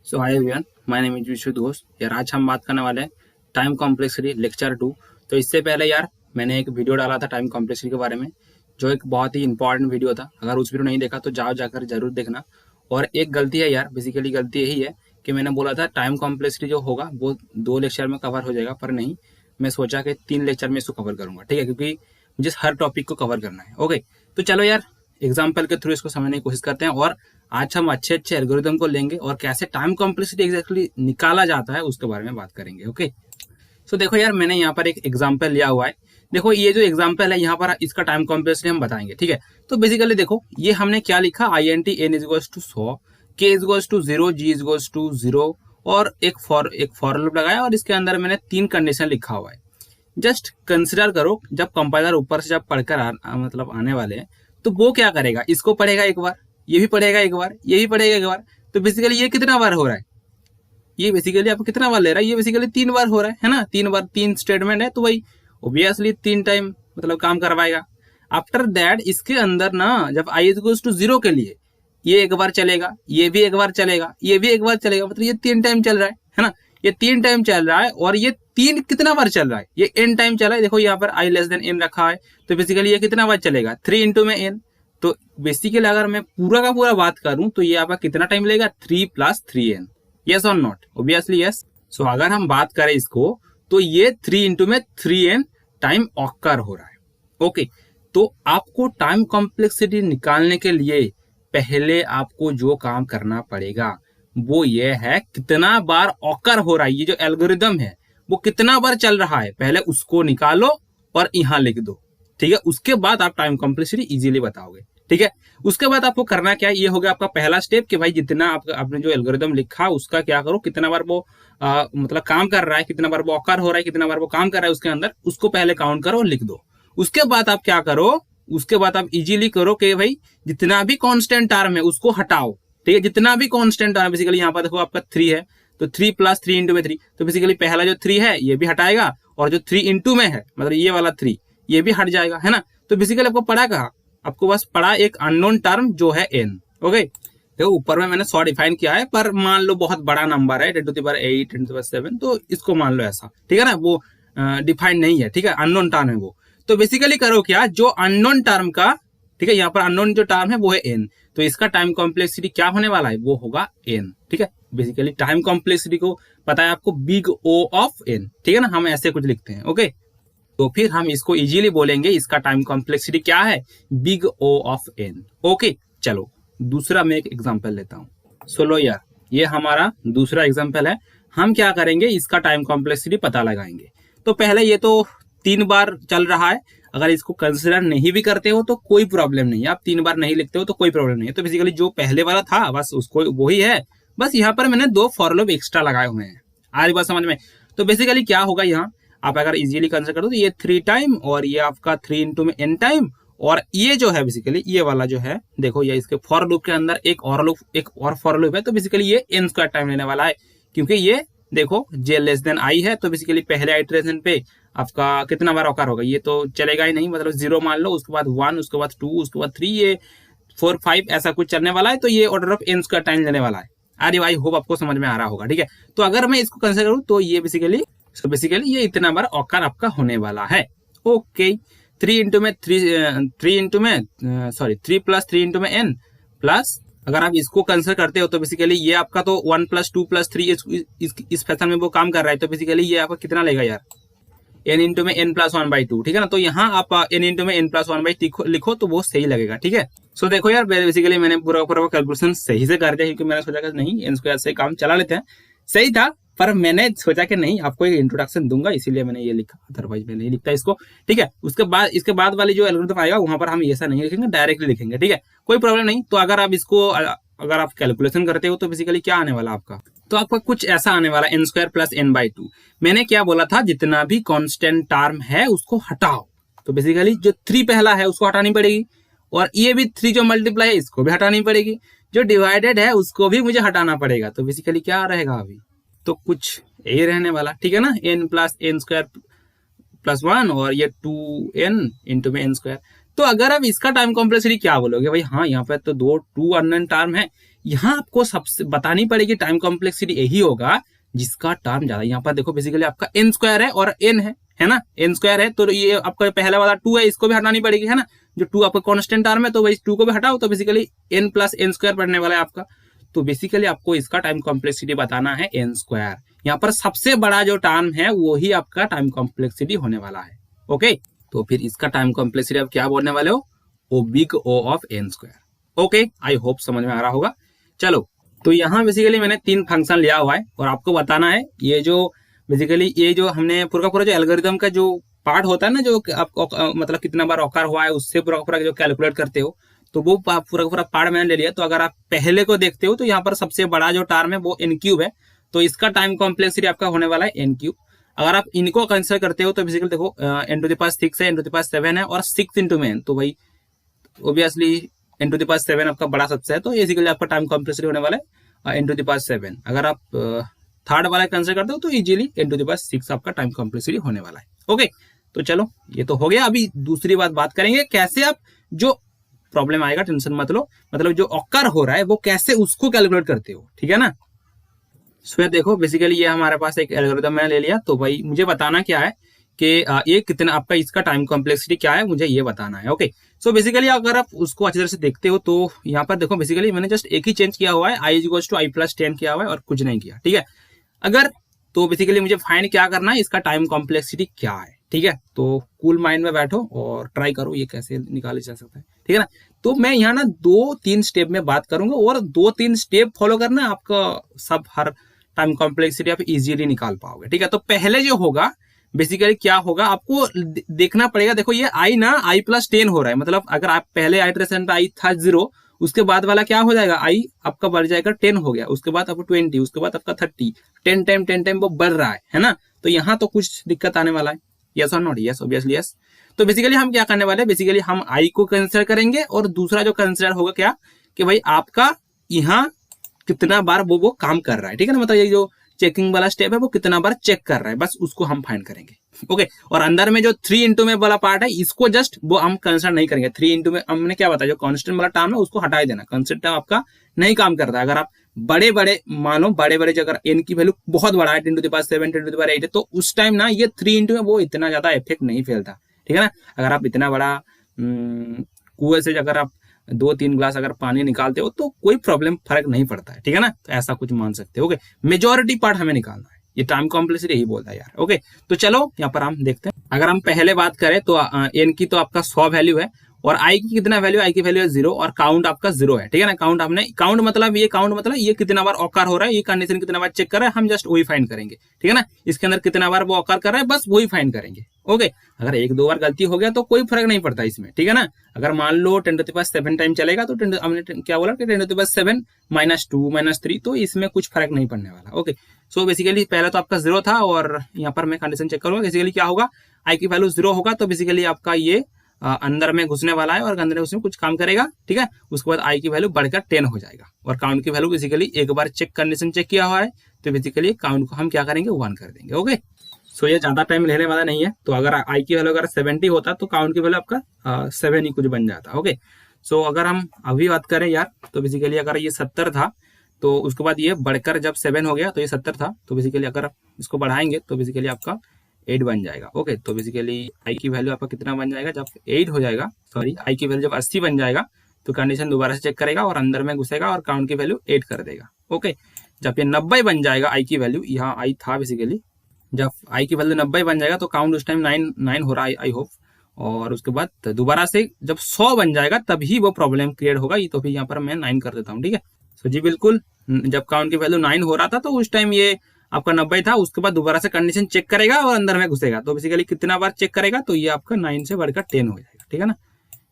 So hi everyone, my name is Vishu Ghosh. यार आज हम बात करने वाले हैं टाइम कॉम्प्लेक्सिटी लेक्चर 2। तो इससे पहले यार मैंने एक वीडियो डाला था टाइम कॉम्प्लेक्सिटी के बारे में, जो एक बहुत ही इंपॉर्टेंट वीडियो था। अगर उस वीडियो नहीं देखा तो जाकर जरूर देखना। और एक गलती है यार, बेसिकली गलती यही है कि मैंने बोला था टाइम कॉम्प्लेक्सिटी जो होगा वो 2 लेक्चर में कवर हो जाएगा, पर नहीं, मैं सोचा कि 3 लेक्चर में इसको कवर करूंगा। ठीक है, क्योंकि मुझे हर टॉपिक को कवर करना है। ओके, तो चलो यार एग्जाम्पल के थ्रू इसको समझने की कोशिश करते हैं। और आज हम अच्छे अच्छे एल्गोरिदम को लेंगे और कैसे टाइम कॉम्प्लेक्सिटी एग्जैक्टली निकाला जाता है उसके बारे में बात करेंगे। ओके, सो देखो यार, मैंने यहाँ पर एक एग्जाम्पल लिया हुआ है। देखो ये जो एग्जाम्पल है यहाँ पर इसका टाइम कॉम्प्लेक्सिटी हम बताएंगे। ठीक है, तो बेसिकली देखो ये हमने क्या लिखा, I N T N is equals to 100, K is equals to 0, G is equals to 0 और एक फॉर लूप लगाया और इसके अंदर मैंने 3 कंडीशन लिखा हुआ है। जस्ट कंसिडर करो, जब कंपाइलर ऊपर से जब पढ़कर मतलब आने वाले हैं तो वो क्या करेगा, इसको पढ़ेगा एक बार, ये भी पढ़ेगा एक बार, ये भी पढ़ेगा एक बार। तो बेसिकली ये कितना बार हो रहा है, ये बेसिकली आपको कितना बार ले रहा है, ये बेसिकली 3 बार हो रहा है ना। 3 बार 3 स्टेटमेंट है तो वही ऑब्वियसली 3 टाइम मतलब काम करवाएगा। आफ्टर दैट इसके अंदर ना जब आई इज इक्वल्स टू 0 के लिए ये एक बार चलेगा, ये भी एक बार चलेगा, ये भी एक बार चलेगा, मतलब ये 3 टाइम चल रहा है ना। ये 3 टाइम चल रहा है और ये 3 कितना बार चल रहा है, ये n टाइम चला है। देखो यहाँ पर i लेस देन n रखा है, तो बेसिकली ये कितना बार चलेगा, 3 इंटू में n। तो बेसिकली अगर मैं पूरा का पूरा बात करूं तो ये आपका कितना टाइम लेगा, 3 + 3n। यस और नॉट, ऑब्वियसली यस। सो अगर हम बात करें इसको तो ये 3 इंटू में 3n टाइम ऑकर हो रहा है। ओके, तो आपको टाइम कॉम्प्लेक्सिटी निकालने के लिए पहले आपको जो काम करना पड़ेगा वो ये है कितना बार ऑकर हो रहा है, ये जो एल्गोरिदम है वो कितना बार चल रहा है, पहले उसको निकालो और यहाँ लिख दो। ठीक है, उसके बाद आप टाइम कॉम्प्लेक्सिटी इजीली बताओगे। ठीक है, उसके बाद आपको करना क्या है, ये हो गया आपका पहला स्टेप कि भाई जितना आपने जो एल्गोरिदम लिखा उसका क्या करो, कितना बार वो मतलब काम कर रहा है, कितना बार वो ऑकर हो रहा है, कितना बार वो काम कर रहा है उसके अंदर, उसको पहले काउंट करो और लिख दो। उसके बाद आप क्या करो, उसके बाद आप इजीली करो कि भाई जितना भी कांस्टेंट टर्म है उसको हटाओ। ठीक है, जितना भी कांस्टेंट टर्म, बेसिकली यहाँ पर देखो आपका 3 है तो 3 + 3 इंटू में 3, तो बेसिकली पहला जो 3 है ये भी हटाएगा और जो 3 इंटू में है मतलब ये वाला 3 ये भी हट जाएगा, है ना। तो बेसिकली आपको पढ़ा कहा, आपको बस पढ़ा एक अननोन टर्म जो है n। ओके, देखो ऊपर में मैंने 100 डिफाइन किया है, पर मान लो बहुत बड़ा नंबर है 10⁸, 10⁷, तो इसको मान लो ऐसा। ठीक है ना, वो डिफाइंड नहीं है, ठीक है, अननोन टर्म है वो। तो बेसिकली करो क्या, जो अननोन टर्म का, ठीक है, यहाँ पर अननोन जो टर्म है वो है n, तो इसका टाइम कॉम्प्लेक्सिटी क्या होने वाला है, वो होगा n। ठीक है, बेसिकली टाइम कॉम्प्लेक्सिटी को पता है आपको, बिग O ऑफ n। ठीक है ना, हम ऐसे कुछ लिखते हैं। ओके, तो फिर हम इसको इजीली बोलेंगे, इसका टाइम कॉम्प्लेक्सिटी क्या है, big O of n। Okay, चलो दूसरा मैं एक एग्जांपल लेता हूँ। सोलो यार, ये हमारा दूसरा एग्जांपल है। हम क्या करेंगे, इसका टाइम कॉम्प्लेक्सिटी पता लगाएंगे। तो पहले ये तो 3 बार चल रहा है, अगर इसको कंसिडर नहीं भी करते हो तो कोई प्रॉब्लम नहीं है, आप 3 बार नहीं लिखते हो तो कोई प्रॉब्लम नहीं है। तो बेसिकली जो पहले वाला था बस उसको वही है, बस यहाँ पर मैंने 2 फॉर लूप एक्स्ट्रा लगाए हुए हैं। आ रही बात समझ में। तो बेसिकली क्या होगा, यहाँ आप अगर इजीली कंसिडर करो तो ये 3 टाइम और ये आपका 3 इंटू में n टाइम, और ये जो है बेसिकली ये वाला जो है, देखो ये इसके फॉर लूप के अंदर एक और फॉर लूप है, तो बेसिकली ये n² टाइम लेने वाला है, क्योंकि ये देखो j लेस देन i है। तो बेसिकली पहले आइटरेशन पे आपका कितना बार ऑकर होगा, ये तो चलेगा ही नहीं, मतलब 0 मान लो, उसके बाद 1, उसके बाद 2, उसके बाद 3, ये 4, 5 ऐसा कुछ चलने वाला है। तो ये ऑर्डर ऑफ n² टाइम लेने वाला है। अरे भाई, होप आपको समझ में आ रहा होगा। ठीक है, तो अगर मैं इसको कंसिडर करूँ तो ये बेसिकली ये इतना बार ऑकर आपका होने वाला है। ओके, 3 इंटू में 3 + 3 इंटू में n प्लस, अगर आप इसको कंसिडर करते हो तो बेसिकली ये आपका तो 1 + 2 + 3 इस फैशन में वो काम कर रहा है। तो बेसिकली ये आपका कितना लेगा यार, n इंटू में n + 1/2। ठीक है ना, तो यहाँ आप n इंटू में n + 1/2 लिखो तो वो सही लगेगा। ठीक है, सो देखो यार, बेसिकली मैंने पूरा कैलकुलेशन सही से कर दिया, क्योंकि मैंने सोचा कि नहीं n² से काम चला लेते हैं। सही था, पर मैंने सोचा कि नहीं, आपको एक इंट्रोडक्शन दूंगा, इसीलिए मैंने ये लिखा, अदरवाइज मैं नहीं लिखता इसको। ठीक है, इसके बाद वाली जो एल्गोरिथम आएगा वहां पर हम ऐसा नहीं लिखेंगे, डायरेक्टली लिखेंगे। ठीक है, कोई प्रॉब्लम नहीं। तो अगर आप कैलकुलेशन करते हो तो बेसिकली क्या आने वाला आपका, तो आपका कुछ ऐसा आने वाला n² + n/2। मैंने क्या बोला था, जितना भी कांस्टेंट टर्म है उसको हटाओ। तो बेसिकली जो 3 पहला है उसको हटानी पड़ेगी, और ये भी 3 जो मल्टीप्लाई है इसको भी हटानी पड़ेगी, जो डिवाइडेड है उसको भी मुझे हटाना पड़ेगा। तो बेसिकली क्या रहेगा अभी, तो कुछ यही रहने वाला। ठीक है ना, n + n² + 1 और ये 2n इंटू में n²। तो अगर आप इसका टाइम कॉम्प्लेक्सिटी क्या बोलोगे भाई, हाँ यहाँ पे तो 2 अननोन टर्म है, यहाँ आपको सबसे बतानी पड़ेगी टाइम कॉम्प्लेक्सिटी यही होगा जिसका टर्म ज्यादा। यहाँ पर देखो बेसिकली आपका n स्क्वायर है और n है ना, n स्क्वायर है तो ये आपका पहला वाला 2 है, इसको भी हटानी पड़ेगी है ना, जो 2 आपका कांस्टेंट टर्म है तो वही 2 को भी हटाओ तो basically n plus n square बढ़ने वाला है आपका। तो बेसिकली आपको इसका टाइम कॉम्प्लेक्सिटी बताना है n स्क्वायर। यहाँ पर सबसे बड़ा जो टर्म है वो ही आपका टाइम कॉम्प्लेक्सिटी होने वाला है। ओके, तो फिर इसका टाइम कॉम्प्लेक्सिटी आप क्या बोलने वाले हो, O big O of n square. Okay, I hope समझ में आ रहा होगा। चलो, तो यहाँ बेसिकली मैंने 3 फंक्शन लिया हुआ है और आपको बताना है ये जो बेसिकली ये जो हमने पूरा का पूरा जो एल्गोरिथम का जो पार्ट होता है ना, जो आपको मतलब कितना बार ऑकर हुआ है उससे पूरा पूरा जो कैलकुलेट करते हो, तो वो पूरा पूरा पार्ट मैंने ले लिया। तो अगर आप पहले को देखते हो तो यहाँ पर सबसे बड़ा जो टर्म है वो n क्यूब है, तो इसका टाइम कॉम्प्लेक्सिटी आपका होने वाला है n क्यूब। अगर आप इनको कंसिडर करते हो तो बेसिकली देखो n टू द पावर 6 है, n टू द पावर 7 है और 6 इंटू में, तो भाई obviously n to the power 7 आपका बड़ा सबसे है, तो बेसिकली आपका टाइम कॉम्प्लेक्सिटी होने वाला है n टू द पावर 7। अगर आप थर्ड वाला कंसिडर करते हो तो easily n to the power 6 आपका टाइम कॉम्प्लेक्सिटी होने वाला है। ओके, तो चलो ये तो हो गया। अभी दूसरी बात करेंगे कैसे आप जो प्रॉब्लम आएगा टेंशन मत लो, मतलब जो ऑकर हो रहा है वो कैसे उसको कैलकुलेट करते हो, ठीक है ना। सो देखो बेसिकली ये हमारे पास एक एल्गोरिथम मैंने ले लिया, तो भाई मुझे बताना क्या है कि ये कितना आपका इसका टाइम कॉम्प्लेक्सिटी क्या है, मुझे ये बताना है। ओके, सो बेसिकली अगर आप उसको अच्छी तरह से देखते हो तो यहाँ पर देखो बेसिकली मैंने जस्ट एक ही चेंज किया हुआ है, i equals to i plus 10 किया हुआ है और कुछ नहीं किया, ठीक है। अगर तो बेसिकली मुझे फाइंड क्या करना है, इसका टाइम कॉम्प्लेक्सिटी क्या है, ठीक है। तो कूल माइंड में बैठो और ट्राई करो ये कैसे निकाले जा सकता है, ठीक है ना। तो मैं यहाँ ना 2-3 स्टेप में बात करूंगा और 2-3 स्टेप फॉलो करना, आपका सब हर टाइम कॉम्प्लेक्सिटी आप इजीली निकाल पाओगे, ठीक है। तो पहले जो होगा बेसिकली क्या होगा, आपको देखना पड़ेगा। देखो ये i ना i प्लस 10 हो रहा है, मतलब अगर आप पहले आइटरेशन पे i था 0, उसके बाद वाला क्या हो जाएगा, i आपका बढ़ जाएगा 10 हो गया, उसके बाद आपको 20, उसके बाद आपका 30, 10 टाइम वो बढ़ रहा है ना। तो यहाँ तो कुछ दिक्कत आने वाला है, यस और नॉट, यस ऑब्वियसली यस। तो बेसिकली हम क्या करने वाले हैं, बेसिकली हम i को कंसिडर करेंगे और दूसरा जो कंसिडर होगा क्या कि भाई आपका यहाँ कितना बार वो काम कर रहा है, ठीक है ना। मतलब ये जो चेकिंग वाला स्टेप है वो कितना बार चेक कर रहा है, बस उसको हम फाइंड करेंगे। ओके, और अंदर में जो 3 इंटू में वाला पार्ट है इसको जस्ट वो हम कंसिडर नहीं करेंगे। 3 इंटू में हमने क्या बताया, जो कांस्टेंट वाला टर्म है उसको हटा देना, कांस्टेंट टर्म आपका नहीं काम करता है। अगर आप बड़े मानो बड़े अगर n की वैल्यू बहुत बड़ा है 10 to the power 7, 10 to the power 8 है, तो उस टाइम ना ये 3 इंटू में वो इतना ज्यादा इफेक्ट नहीं फैलता, ठीक है ना। अगर आप इतना बड़ा कुएं से अगर आप 2-3 ग्लास अगर पानी निकालते हो तो कोई प्रॉब्लम फर्क नहीं पड़ता है, ठीक है ना। तो ऐसा कुछ मान सकते हो। ओके, मेजोरिटी पार्ट हमें निकालना है, ये टाइम कॉम्प्लेक्सिटी यही बोलता है यार। ओके, तो चलो यहाँ पर हम देखते हैं। अगर हम पहले बात करें तो n की तो आपका 100 वैल्यू है और i की कितना वैल्यू, i की वैल्यू है 0 और काउंट आपका 0 है, ठीक है ना। काउंट मतलब ये कितना बार ऑकर हो रहा है, ये कंडीशन कितना बार चेक कर रहा है, हम जस्ट वही फाइंड करेंगे, ठीक है ना। इसके अंदर कितना बार वो ऑकर कर रहा है बस वही फाइंड करेंगे। ओके, अगर 1-2 बार गलती हो गया तो कोई फर्क नहीं पड़ता इसमें, ठीक है ना। अगर मान लो 10 टू द पावर 7 टाइम चलेगा तो हमने क्या बोला कि 10 टू द पावर 7 -2 -3, तो इसमें कुछ फर्क नहीं पड़ने वाला। ओके, सो बेसिकली पहले तो आपका 0 था और यहाँ पर मैं कंडीशन चेक करूंगा। बेसिकली क्या होगा, i की वैल्यू 0 होगा तो बेसिकली आपका ये अंदर में घुसने वाला है और अंदर में उसमें कुछ काम करेगा, ठीक है। उसके बाद i की वैल्यू बढ़कर 10 हो जाएगा और काउंट की वैल्यू बेसिकली एक बार कंडीशन चेक किया हुआ है तो बेसिकली काउंट को हम क्या करेंगे 1 कर देंगे। ओके, सो ये ज्यादा टाइम लेने वाला नहीं है। तो अगर i की वैल्यू अगर 70 होता तो काउंट की वैल्यू आपका 7 ही कुछ बन जाता। ओके, सो अगर हम अभी बात करें यार तो बेसिकली अगर ये 70 था तो उसके बाद ये बढ़कर जब 7 हो गया तो ये 70 था, तो बेसिकली अगर इसको बढ़ाएंगे तो बेसिकली आपका 8 बन जाएगा। ओके, तो बेसिकली i की वैल्यू आपका कितना बन जाएगा, जब 8 हो जाएगा, सॉरी i की वैल्यू जब 80 बन जाएगा तो कंडीशन दोबारा से चेक करेगा और अंदर में घुसेगा और काउंट की वैल्यू 8 कर देगा। ओके, जब ये 90 बन जाएगा i की वैल्यू, यहाँ i था बेसिकली, जब i की वैल्यू 90 बन जाएगा तो काउंट उस टाइम 9 हो रहा है आई होप, और उसके बाद दोबारा से जब 100 बन जाएगा तभी वो प्रॉब्लम क्रिएट होगा। ये तो फिर यहाँ पर मैं 9 कर देता हूँ, ठीक है। सो जी बिल्कुल, जब काउंट की वैल्यू 9 हो रहा था तो उस टाइम ये आपका 90 था, उसके बाद दोबारा से कंडीशन चेक करेगा और अंदर में घुसेगा। तो बेसिकली कितना बार चेक करेगा, तो ये आपका 9 से बढ़कर 10 हो जाएगा, ठीक है ना।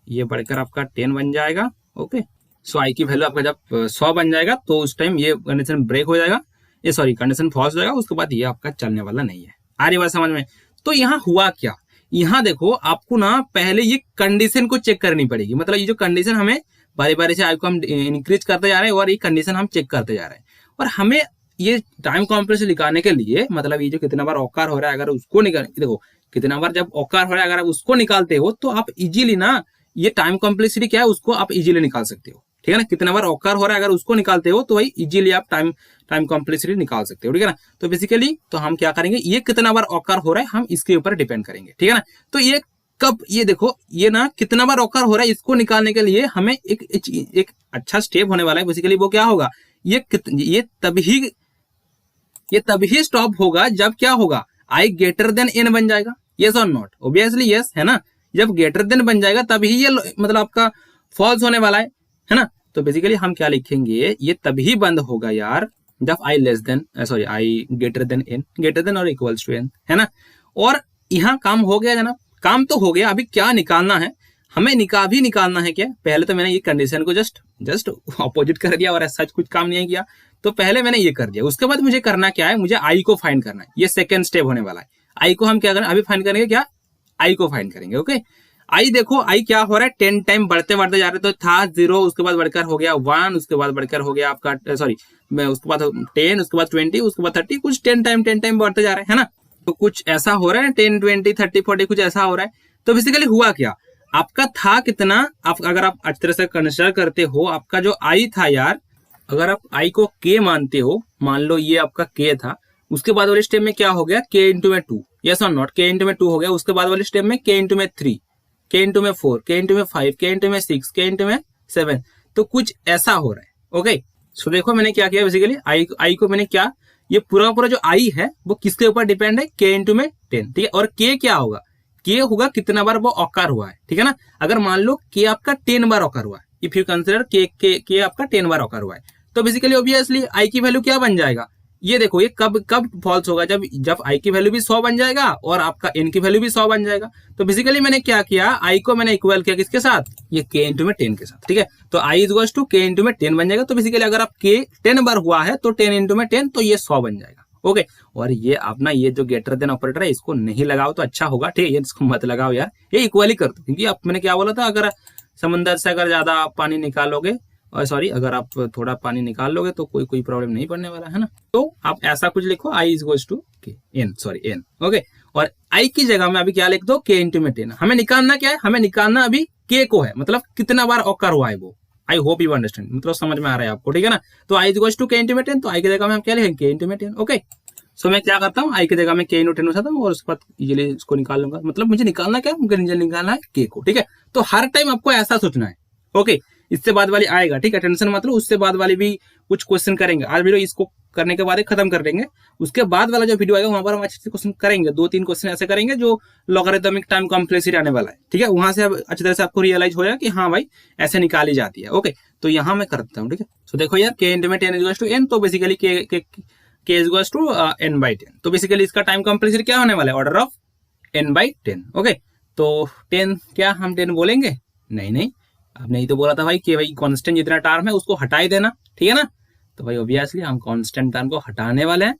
ये बढ़कर आपका 10 बन जाएगा। ओके, सो i की वैल्यू आपका जब 100 बन जाएगा तो उस टाइम ये कंडीशन ब्रेक हो जाएगा, ये सॉरी कंडीशन फॉल्स हो जाएगा, उसके बाद ये आपका चलने वाला नहीं है। आ रही बात समझ में। तो यहाँ हुआ क्या, यहाँ देखो आपको ना पहले ये कंडीशन को चेक करनी पड़ेगी। मतलब ये जो कंडीशन हमें बारी बारी से आपको हम इंक्रीज करते जा रहे हैं और ये कंडीशन हम चेक करते जा रहे हैं, और हमें ये टाइम कॉम्प्लेक्सिटी निकालने के लिए मतलब ये जो कितना बार ऑकर हो रहा है अगर उसको निकाल, देखो कितना बार जब ऑकर हो रहा है अगर आप उसको निकालते हो तो आप इजीली ना ये टाइम कॉम्प्लेक्सिटी क्या है उसको आप इजीली निकाल सकते हो, ठीक है ना, कितना बार ऑकर हो रहा है, अगर उसको निकालते हो तो वही इजीली आप टाइम कॉम्प्लेक्सिटी निकाल सकते हो, ठीक है ना। तो बेसिकली तो हम क्या करेंगे, ये कितना बार ऑकर हो रहा है हम इसके ऊपर डिपेंड करेंगे, ठीक है ना। तो ये कब, ये देखो ये ना कितना बार ऑकर हो रहा है, इसको निकालने के लिए हमें एक अच्छा स्टेप होने वाला है। बेसिकली वो क्या होगा, ये तभी स्टॉप होगा जब क्या होगा, आई ग्रेटर देन एन बन जाएगा, यस और नॉट, ऑब्वियसली यस है ना। जब ग्रेटर देन बन जाएगा तभी ये मतलब आपका फॉल्स होने वाला है ना। तो बेसिकली हम क्या लिखेंगे, ये तभी बंद होगा यार जब I less than I greater than N, greater than और इक्वल्स टू एन, है ना। और यहाँ काम हो गया जनाब, काम तो हो गया। अभी क्या निकालना है हमें, निकालना है क्या, पहले तो मैंने ये कंडीशन को जस्ट ऑपोजिट कर दिया और ऐसा कुछ काम नहीं किया, तो पहले मैंने ये कर दिया। उसके बाद मुझे करना क्या है, मुझे आई को फाइंड करना है, ये सेकंड स्टेप होने वाला है। आई को हम क्या करें, अभी फाइंड करेंगे क्या, आई को फाइंड करेंगे, ओके। आई देखो, आई क्या हो रहा है, 10 टाइम बढ़ते जा रहे, तो था 0, उसके बाद बढ़कर हो गया 1, उसके बाद बढ़कर हो गया आपका उसके बाद 10, उसके बाद 20, उसके बाद 30, कुछ 10 टाइम बढ़ते जा रहे हैं ना। तो कुछ ऐसा हो रहा है 10, 20, 30, 40 कुछ ऐसा हो रहा है। तो बेसिकली हुआ क्या, आपका था कितना, आप अगर आप अच्छी तरह से कंसिडर करते हो, आपका जो आई था यार, अगर आप आई को के मानते हो, मान लो ये आपका के था, उसके बाद वाले स्टेप में क्या हो गया, के इंटू में 2, यस और नॉट, के इंटू में 2 हो गया। उसके बाद वाले स्टेप में के इंटू में 3, के इंटू में 4, के इंटू में 5, के इंटू में 6, के इंटू में 7। तो कुछ ऐसा हो रहा है, ओके। सो देखो मैंने क्या किया, बेसिकली आई को मैंने क्या, ये पूरा जो आई है वो किसके ऊपर डिपेंड है, के इंटू में 10, ठीक है। और के क्या होगा, के होगा कितना बार वो ऑकर हुआ है, ठीक है ना। अगर मान लो के आपका 10 बार ऑकर हुआ है, इफ यू कंसिडर के आपका 10 बार ऑकर हुआ है, तो बेसिकली ऑब्वियसली आई की वैल्यू क्या बन जाएगा, ये देखो ये कब फॉल्स होगा, जब आई की वैल्यू भी 100 बन जाएगा और आपका एन की वैल्यू भी 100 बन जाएगा। तो बेसिकली मैंने क्या किया, आई को मैंने इक्वल किया किसके साथ, ये के इंटू में 10 के साथ, ठीक है। तो आई इज टू के इंटू में 10 बन जाएगा। तो बेसिकली अगर आप के 10 बार हुआ है तो 10 इंटू में 10, तो ये 100 बन जाएगा, ओके। और ये अपना ये जो ग्रेटर देन ऑपरेटर है इसको नहीं लगाओ तो अच्छा होगा, ठीक है, इसको मत लगाओ यार, ये इक्वली कर दो, क्योंकि मैंने क्या बोला था, अगर समंदर से अगर ज्यादा पानी निकालोगे, और अगर आप थोड़ा पानी निकाल लोगे तो कोई प्रॉब्लम नहीं पड़ने वाला है ना। तो आप ऐसा कुछ लिखो, आई इज गोज टू के एन, ओके। और आई की जगह में अभी क्या लिख दो, के इंटू में 10। हमें निकालना क्या है, हमें निकालना अभी के को है, मतलब कितना बार ऑकर हुआ है वो। आई होप यू अंडरस्टैंड, मतलब समझ में आ रहा है आपको, ठीक है ना। तो आई इज गोज टू के इंटू में 10, तो आई की जगह में हम क्या लिखेंगे, के इंटू में 10, ओके। सो मैं क्या करता हूँ, आई की जगह में के इंटू 10 उठाता हूँ और उसके बाद इजीली इसको निकाल लूंगा। मतलब मुझे निकालना क्या है, मुझे निकालना है के को, ठीक है। तो हर टाइम आपको ऐसा सोचना है, ओके। इससे बाद वाली आएगा, ठीक है, टेंशन मत लो, उससे बाद वाली भी कुछ क्वेश्चन करेंगे। आज वीडियो इसको करने के बाद ही खत्म कर देंगे, उसके बाद वाला जो वीडियो आएगा वहां पर हम अच्छे से क्वेश्चन करेंगे, 2-3 क्वेश्चन ऐसे करेंगे जो लॉगरिथमिक टाइम कॉम्प्लेक्सिटी आने वाला है, ठीक है। वहां से अच्छी तरह से आपको रियलाइज होगा कि हाँ भाई ऐसे निकाली जाती है, ओके। तो यहाँ मैं करता हूँ, ठीक है। तो देखो यार, के इंटू में 10 इज टू एन, तो बेसिकली के इज टू एन बाई 10। तो बेसिकली इसका टाइम कॉम्प्लेक्सिटी क्या होने वाला है, order of N by 10, okay. तो 10 क्या हम 10 बोलेंगे, नहीं, आपने ही तो बोला था भाई कि भाई कांस्टेंट जितना टर्म है उसको हटा ही देना, ठीक है ना। तो भाई ऑब्वियसली हम कांस्टेंट टर्म को हटाने वाले हैं।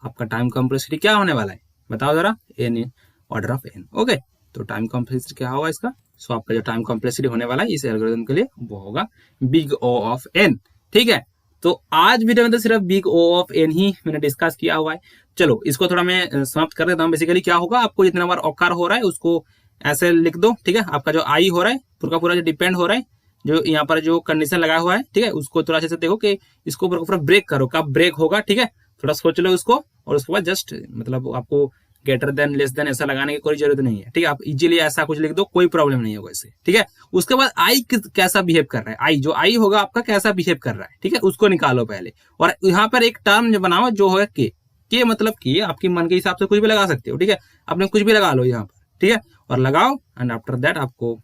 आपका टाइम कॉम्प्लेक्सिटी क्या होने वाला है बताओ जरा, N order of N, okay. तो टाइम कॉम्प्लेक्सिटी क्या होगा इसका, सो आपका जो टाइम कॉम्प्लेक्सिटी होने वाला है इस एल्गोरिथम के लिए वो होगा बिग ओ ऑफ एन, ठीक है। तो आज वीडियो में तो सिर्फ बिग ओ ऑफ एन ही मैंने डिस्कस किया हुआ है। चलो इसको थोड़ा मैं समाप्त कर देता हूँ। बेसिकली क्या होगा, आपको जितना बार ऑकर हो रहा है उसको ऐसे लिख दो, ठीक है। आपका जो आई हो रहा है पूरा जो डिपेंड हो रहा है, जो यहाँ पर जो कंडीशन लगा हुआ है, ठीक है, उसको थोड़ा से देखो कि इसको पूरा ब्रेक करो, कब ब्रेक होगा, ठीक है। थोड़ा सोच लो उसको, और उसके बाद जस्ट मतलब आपको ग्रेटर देन लेस देन ऐसा लगाने की कोई जरूरत नहीं है, ठीक है। आप इजीली ऐसा कुछ लिख दो, कोई प्रॉब्लम नहीं होगा इससे, ठीक है। उसके बाद आई कैसा बिहेव कर रहा है, आई जो आई होगा आपका कैसा बिहेव कर रहा है, ठीक है, उसको निकालो पहले। और यहाँ पर एक टर्म जो बनाओ जो है के मतलब कि आपकी मन के हिसाब से कुछ भी लगा सकते हो, ठीक है। आपने कुछ भी लगा लो यहाँ पर, ठीक है, और लगाओ। एंड आफ्टर दैट आपको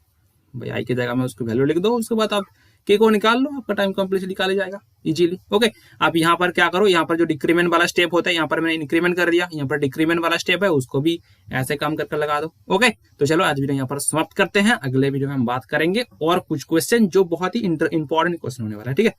भाई आई की जगह में उसको वैल्यू लिख दो, उसके बाद आप के को निकाल लो, आपका टाइम कॉम्प्लेक्सिटी निकाला जाएगा इजीली, ओके। आप यहाँ पर क्या करो, यहाँ पर जो डिक्रीमेंट वाला स्टेप होता है, यहाँ पर मैंने इंक्रीमेंट कर दिया, यहाँ पर डिक्रीमेंट वाला स्टेप है उसको भी ऐसे काम करके लगा दो, ओके। तो चलो आज वीडियो यहाँ पर समाप्त करते हैं। अगले वीडियो में हम बात करेंगे और कुछ क्वेश्चन जो बहुत ही इंपॉर्टेंट क्वेश्चन होने वाला है, ठीक है।